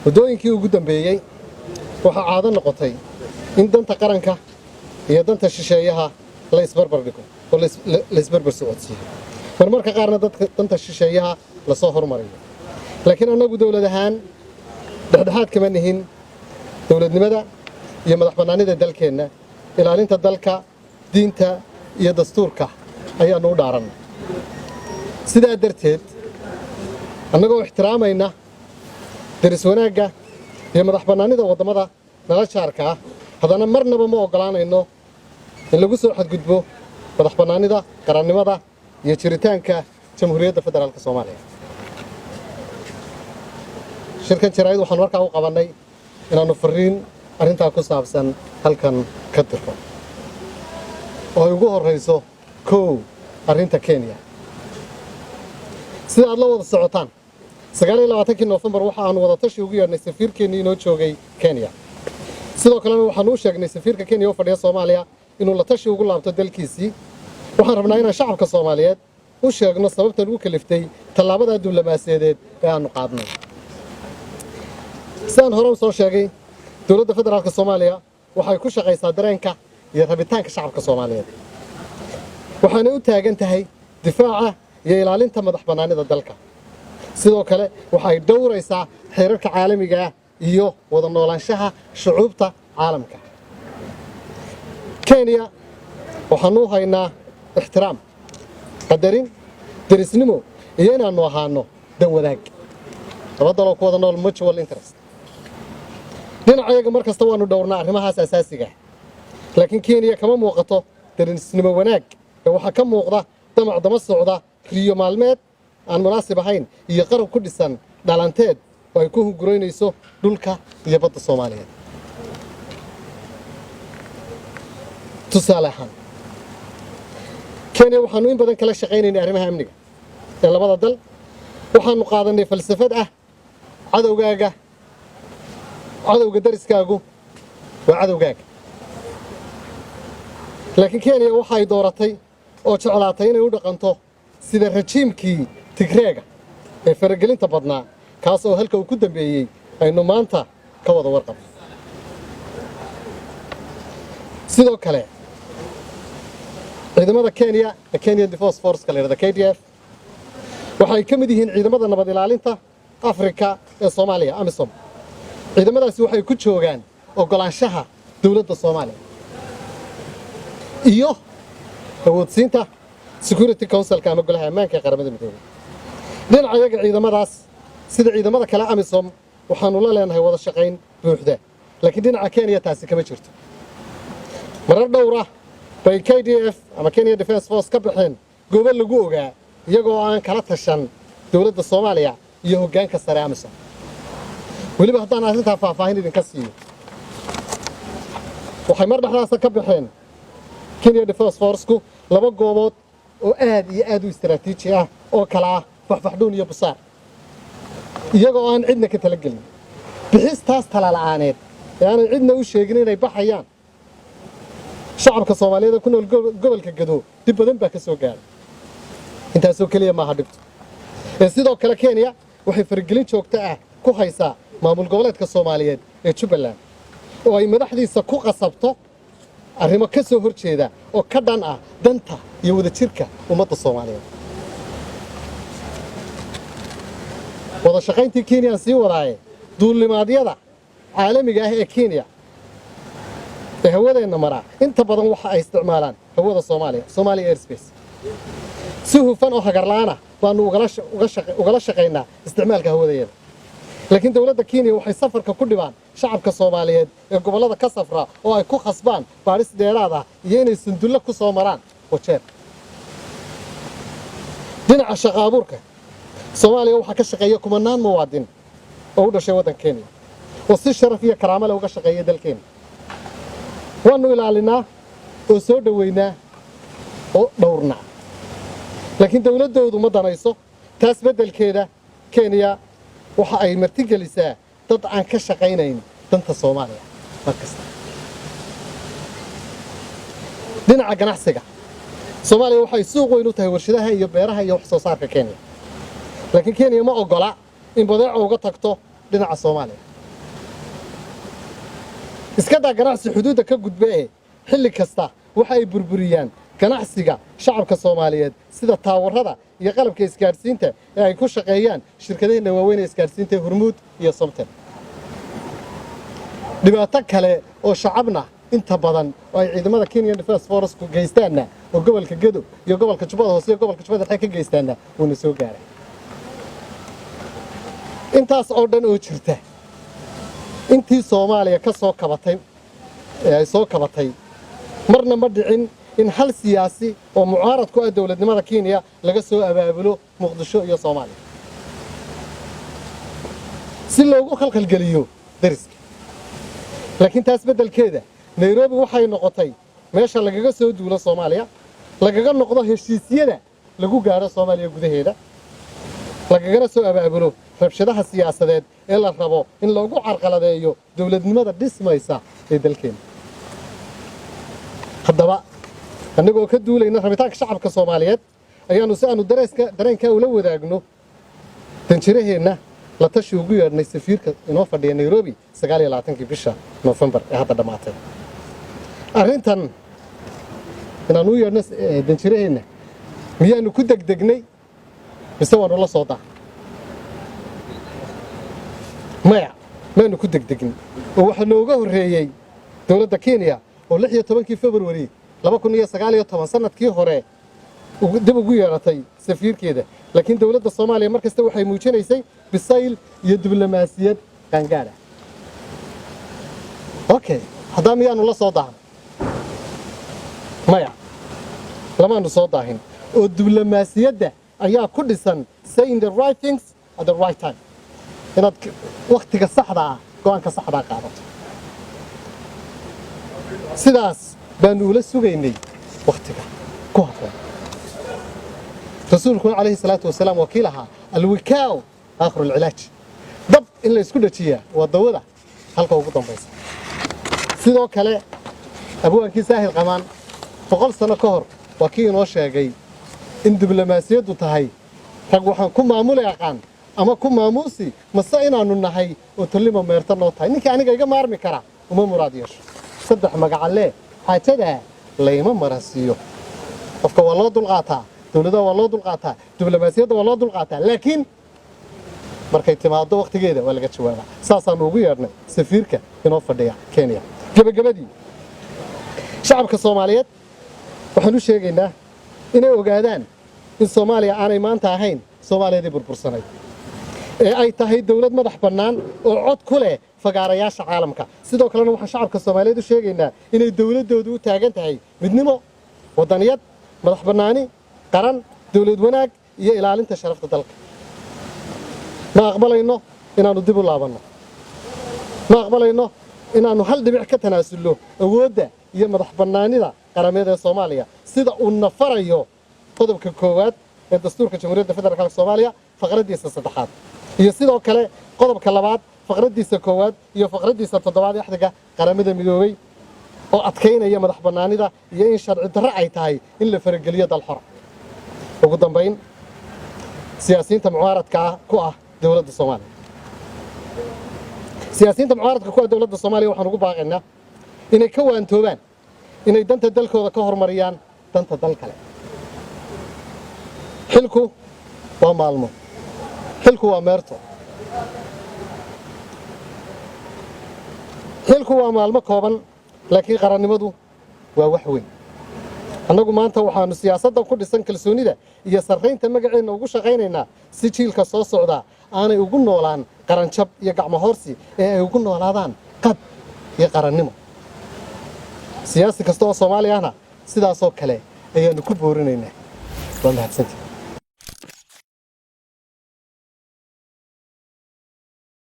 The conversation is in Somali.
wadooyinkii ugu dambeeyay waxa caado noqotay in danta qaranka iyo danta shisheeyaha la isbarbar dhigo oo la isbarbar socodsiiyo marmarka qaarna dadka danta shisheeyaha la soo hormariyo laakiin anagu dawlad ahaan dhexdhexaad kama nihin dawladnimada iyo madax bannaanida dalkeenna ilaalinta dalka diinta iyo dastuurka ayaanu u dhaaran sidaa darteed annagoo ixtiraamayna daris wanaagga iyo madax bannaanida waddamada nala jaarka ah haddana marnaba ma ogolaanayno in lagu soo xadgudbo madax bannaanida qarannimada iyo jiritaanka jamhuuriyadda federaalka Soomaaliya shirkan jaraa'id waxaan markaa u qabanay inaanu fariin arrintaa ku saabsan halkan ka dirto oo ay ugu horeyso kow arrinta Kenya sida aad la wada socotaan 29 November waxa aan wada tashi ugu yeernay safiirkeennii inoo joogay Kenya sidoo kalena waxaan u sheegnay safiirka Kenya oo fadhiya Soomaaliya inuu la tashi ugu laabto dalkiisii waxaan rabnaa inaan shacabka Soomaaliyeed u sheegno sababta ugu kaliftay tallaabada diblomaasiyadeed ee aanu qaadnay sidaan hore u soo sheegay dowladda federaalka Soomaaliya waxay ku shaqaysaa dareenka iyo rabitaanka shacabka Soomaaliyeed waxaana u taagan tahay difaaca iyo ilaalinta madax bannaanida dalka sidoo kale waxay dhowraysaa xeerarka caalamiga ah iyo wada noolaanshaha shucuubta caalamka Kenya waxaanu haynaa ixtiraam qadarin darisnimo iyo inaanu ahaano dan wadaag labadaba ku wada nool mutual interest dhinacayaga markasta waanu dhowrnaa arrimahaas asaasiga laakiin Kenya kama muuqato darisnimo wanaag ee waxa ka muuqda damac dama socda riyo maalmeed aan munaasib ahayn iyo qarab ku dhisan dhalanteed oo ay ku hunguraynayso dhulka iyo badda Soomaaliyeed tusaale ahaan Kenya waxaanu in badan kala shaqaynaynay arrimaha amniga ee labada dal waxaanu qaadanay falsafad ah cadowga dariskaagu waa cadowgaaga laakiin Kenya waxay dooratay oo jeclaatay inay u dhaqanto sida rajiimkii Tigreega ee faragelinta badnaa kaas oo halka uu ku dambeeyay aynu maanta ka wada warqab sidoo kale ciidamada Kenya ee Kenya Defence Force kaleerada KDF waxay ka mid yihiin ciidamada nabad ilaalinta Afrika ee Soomaaliya AMISOM ciidamadaasi waxay ku joogaan ogolaanshaha dawladda Soomaaliya iyo awoodsiinta Security Council ka ama golaha ammaanka ee qaramada midoobay dhinacayaga ciidamadaas sida ciidamada kale AMISOM waxaanu la leenahay wada shaqayn buuxda laakiin dhinaca Kenya taasi kama jirto marar dhowr ah bay KDF ama Kenya Defence Force ka baxeen goobo lagu ogaa iyagoo aan kala tashan dawladda Soomaaliya iyo hoggaanka sare AMISOM waliba haddaan arrintaa faahfaahin idinka siiyo waxay mar dhaxdaas ka baxeen Kenya Defence Force-ku laba goobood oo aad iyo aad u istiraatiiji ah oo kala ah faxfaxdhuun iyo busaar iyagoo aan cidna ka talagelin bixistaas talaalaaneed ee aanay cidna u sheegin inay baxayaan shacabka Soomaaliyeed ku nool gobolka Gado dib badan baa ka soo gaaray intaasoo kaliya ma hadhibto sidoo kale Kenya waxay faragelin joogto ah ku haysaa maamul goboleedka Soomaaliyeed ee Jubbaland oo ay madaxdiisa ku qasabto arrimo ka soo horjeeda oo ka dhan ah danta iyo wadajirka ummadda Soomaaliyeed wada shaqayntii Kenya si wadaaye duulimaadyada caalamiga ah ee Kenya ee hawadeena mara inta badan waxa ay isticmaalaan hawada Soomaaliya Somalia Airspace si hufan oo hagarlaana baanu ugala shaqaynaa isticmaalka hawadeeda laakiin dawladda Kenya waxay safarka ku dhibaan shacabka Soomaaliyeed ee gobolada ka safra oo ay ku khasbaan baaris dheeraad ah iyo inay sanduuq ku soo maraan wajeer dhinaca shaqo abuurka Soomaaliya waxa ka shaqeeya kumanaan muwaadin oo u dhashay waddanka Kenya oo si sharaf iyo karaamo leh uga shaqeeya dalkeena waanu ilaalinaa oo soo dhaweynaa oo dhowrnaa laakiin dawladoodu ma danayso taas beddelkeeda Kenya waxa ay martigelisaa dad aan ka shaqaynayn danta Soomaaliya markasta dhinaca ganacsiga Soomaaliya waxay suuq weyn u tahay warshadaha iyo beeraha iyo wax soo saarka Kenya laakiin Kenya ma ogola in badeeco uga tagto dhinaca Soomaaliya iska daa ganacsi xuduudda ka gudba ee xilli kasta waxa ay burburiyaan ganacsiga shacabka Soomaaliyeed sida taawarada iyo qalabka isgaarsiinta ee ay ku shaqeeyaan shirkadaha waaweyn ee isgaarsiinta Hormuud iyo Somtel. dhibaato kale oo shacabna inta badan oo ay ciidamada Kenya Defence Force ku geystaan oo gobolka Gedo iyo gobolka Jubbada Hoose iyo gobolka Jubbada Dhexe ka geystaan uu soo gaaray. intaas oo dhan oo jirta intii Soomaaliya ka soo kabatay ay soo kabatay marna ma dhicin in hal siyaasi oo mucaarad ku ah dawladnimada Kenya laga soo abaabulo Muqdisho iyo Soomaaliya si loogu khalkhal geliyo dariska. laakiin taas beddelkeeda Nairobi waxay noqotay meesha lagaga soo duulo Soomaaliya lagaga noqdo heshiisyada lagu gaaro Soomaaliya gudaheeda lagagana soo abaabulo rabshadaha siyaasadeed ee la rabo in lagu carqaladeeyo dawladnimada dhismaysa ee dalkeena. haddaba annagoo ka duulayna rabitaanka shacabka Soomaaliyeed ayaanu si aanu dareenka ula wadaagno danjiraheena la tashi ugu yeernay safiirka inoo fadhiya Nairobi 29 bisha November ee hadda dhamaatay. arrintan inaanu u yeernay danjiraheena miyaanu ku degdegnay mise waanu la soo daa maya maanu ku degdegin oo waxa nooga horeeyay dawladda Kenya oo 16 February 2019 sanadkii hore dib ugu yeeratay safiirkeeda. laakiin dawladda Soomaaliya markasta waxay muujinaysay bisayl iyo diblomaasiyad qangaar okay haddaba miyaanu la soo daahan maya lamaanu soo daahin oo diblomaasiyadda ayaa ku dhisan saying the right things at the right time inaad waqtiga saxda ah go'aanka saxda qaadato. sidaas baanu ula sugaynay waqtiga ku habboon. rasuulku calayhi salaatu wasalaam wakiilaha alwikaaw aakhir alcilaaj dab in la isku dhajiyaa waa dawada halka ugu dambaysa. sidoo kale abwaankii Saahil Qamaan 100 sano ka hor waa kii inoo sheegay in diblomaasiyaddu tahay rag waxaan ku maamulay aqaan ama ku maamuusi mase inaanu nahay oo tolimo meerta noo tahay ninkii aniga iga maarmi kara uma muraad yeesho. saddex magacalle xaajada layma marasiyo qofka waa loo dulqaataa dawladda waa loo dulqaataa diblomaasiyadda waa loo dulqaataa laakiin markay timaado waqtigeeda waa laga jawaabaa. saasaan ugu yeernay safiirka inoo fadhiya Kenya. gabagabadii shacabka Soomaaliyeed waxaan u sheegaynaa inay ogaadaan in Soomaaliya aanay maanta ahayn Soomaaliyadii burbursanay ee ay tahay dawlad madax bannaan oo cod ku leh fagaarayaasha caalamka. sidoo kalena waxaan shacabka Soomaaliyeed u sheegaynaa inay dawladoodu u taagan tahay midnimo wadaniyad madax bannaani qaran dawlad wanaag iyo ilaalinta sharafta dalka. ma aqbalayno inaanu dib u laabanno ma aqbalayno inaanu hal dhibic ka tanaasulno awoodda iyo madax bannaanida qarameed ee Soomaaliya sida uu nafarayo qodobka koowaad ee dastuurka Jamhuuriyadda Federaalka Soomaaliya faqradiisa 3 iyo sidoo kale qodobka 2 faqradiisa 1 iyo faqradiisa 7 axdiga qaramada midoobay oo adkeynaya madax bannaanida iyo in sharci darro ay tahay in la farageliyo dal xor. ugu dambayn siyaasiyiinta mucaaradka ku ah dawladda Soomaaliya siyaasiyiinta mucaaradka ku ah dawladda Soomaaliya waxaan ugu baaqaynaa inay ka waantoobaan inay danta dalkooda ka hormariyaan danta dal kale. xilku waa maalmo xilku waa meerto xilku waa maalmo kooban laakiin qarannimadu waa wax weyn. annagu maanta waxaanu siyaasadda ku dhisan kalsoonida iyo sarreynta magaceena ugu shaqaynaynaa si jiilka soo socda aanay ugu noolaan qaranjab iyo gacmo hoorsi ee ay ugu noolaadaan qad iyo qarannimo. siyaasi kasta oo Soomaali ahna sidaas oo kale ayaanu ku boorinaynaa. waa mahadsantihiin.